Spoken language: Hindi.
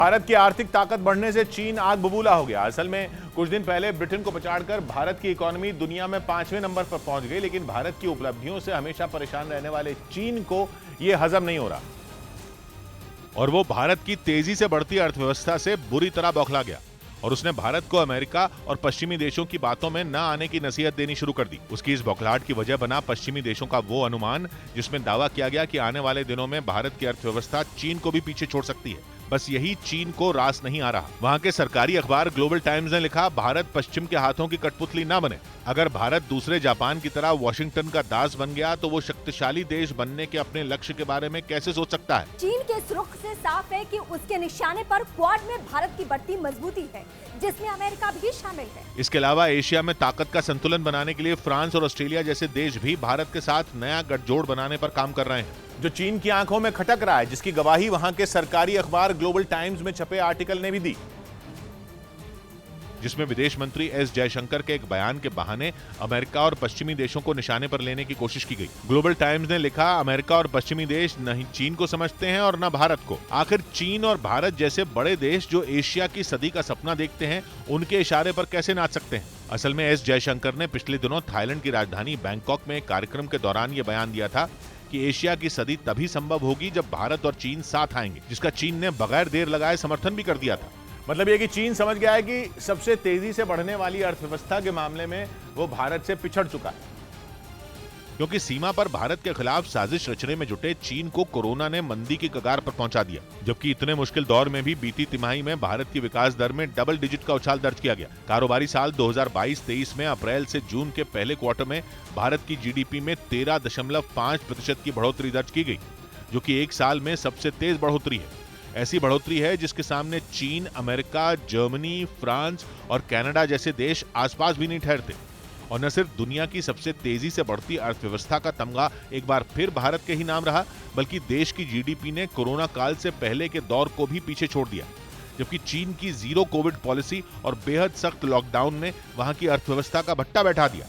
भारत की आर्थिक ताकत बढ़ने से चीन आग बबूला हो गया। असल में कुछ दिन पहले ब्रिटेन को पछाड़कर भारत की इकोनॉमी दुनिया में 5वें नंबर पर पहुंच गई, लेकिन भारत की उपलब्धियों से हमेशा परेशान रहने वाले चीन को यह हजम नहीं हो रहा और वो भारत की तेजी से बढ़ती अर्थव्यवस्था से बुरी तरह बौखला गया और उसने भारत को अमेरिका और पश्चिमी देशों की बातों में न आने की नसीहत देनी शुरू कर दी। उसकी इस बौखलाहट की वजह बना पश्चिमी देशों का वो अनुमान जिसमें दावा किया गया कि आने वाले दिनों में भारत की अर्थव्यवस्था चीन को भी पीछे छोड़ सकती है। बस यही चीन को रास नहीं आ रहा। वहां के सरकारी अखबार ग्लोबल टाइम्स ने लिखा, भारत पश्चिम के हाथों की कठपुतली न बने। अगर भारत दूसरे जापान की तरह वॉशिंगटन का दास बन गया तो वो शक्तिशाली देश बनने के अपने लक्ष्य के बारे में कैसे सोच सकता है। चीन के इस रुख से साफ है कि उसके निशाने पर क्वाड में भारत की बढ़ती मजबूती है, जिसमें अमेरिका भी शामिल है। इसके अलावा एशिया में ताकत का संतुलन बनाने के लिए फ्रांस और ऑस्ट्रेलिया जैसे देश भी भारत के साथ नया गठजोड़ बनाने पर काम कर रहे हैं, जो चीन की आंखों में खटक रहा है, जिसकी गवाही वहां के सरकारी अखबार ग्लोबल टाइम्स में छपे आर्टिकल ने भी दी, जिसमें विदेश मंत्री एस जयशंकर के एक बयान के बहाने अमेरिका और पश्चिमी देशों को निशाने पर लेने की कोशिश की गई। ग्लोबल टाइम्स ने लिखा, अमेरिका और पश्चिमी देश न चीन को समझते हैं और न भारत को। आखिर चीन और भारत जैसे बड़े देश जो एशिया की सदी का सपना देखते हैं, उनके इशारे पर कैसे नाच सकते हैं। असल में एस जयशंकर ने पिछले दिनों थाईलैंड की राजधानी बैंकॉक में एक कार्यक्रम के दौरान ये बयान दिया था कि एशिया की सदी तभी संभव होगी जब भारत और चीन साथ आएंगे, जिसका चीन ने बगैर देर लगाए समर्थन भी कर दिया था। मतलब यह कि चीन समझ गया है कि सबसे तेजी से बढ़ने वाली अर्थव्यवस्था के मामले में वो भारत से पिछड़ चुका है, क्योंकि सीमा पर भारत के खिलाफ साजिश रचने में जुटे चीन को कोरोना ने मंदी की कगार पर पहुंचा दिया। जबकि इतने मुश्किल दौर में भी बीती तिमाही में भारत की विकास दर में डबल डिजिट का उछाल दर्ज किया गया। कारोबारी साल 2022-23 में अप्रैल से जून के पहले क्वार्टर में भारत की जीडीपी में 13.5% की बढ़ोतरी दर्ज की गई, जो कि एक साल में सबसे तेज बढ़ोतरी है। ऐसी बढ़ोतरी है जिसके सामने चीन, अमेरिका, जर्मनी, फ्रांस और कनाडा जैसे देश आसपास भी नहीं ठहरते। और न सिर्फ दुनिया की सबसे तेजी से बढ़ती अर्थव्यवस्था का तमगा एक बार फिर भारत के ही नाम रहा, बल्कि देश की जीडीपी ने कोरोना काल से पहले के दौर को भी पीछे छोड़ दिया। जबकि चीन की जीरो कोविड पॉलिसी और बेहद सख्त लॉकडाउन ने वहां की अर्थव्यवस्था का भट्टा बैठा दिया।